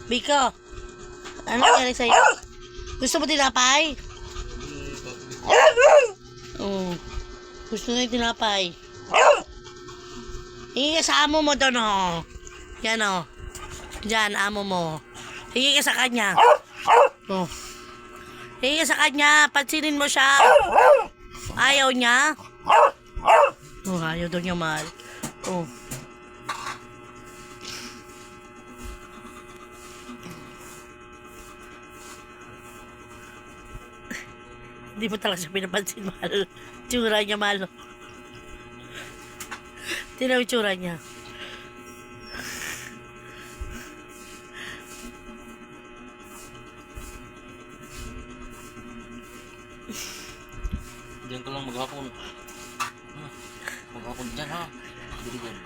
Biko, ano nangyari sa'yo? Gusto mo tinapay? Oo. Gusto na yung tinapay. Hingi ka sa amo mo doon, oh. Yan, oh. Diyan, amo mo. Hingi ka sa kanya. Oh. Hingi ka sa kanya. Pansinin mo siya. Ayaw niya. Oh, ayaw daw niya mahal. Oh. Hindi mo talaga siya pinapansin, mahal. Tsura niya, mahal. Tingnan mo yung tsura niya. Diyan ka lang maghapon. Maghapon dyan ha. Dito dyan.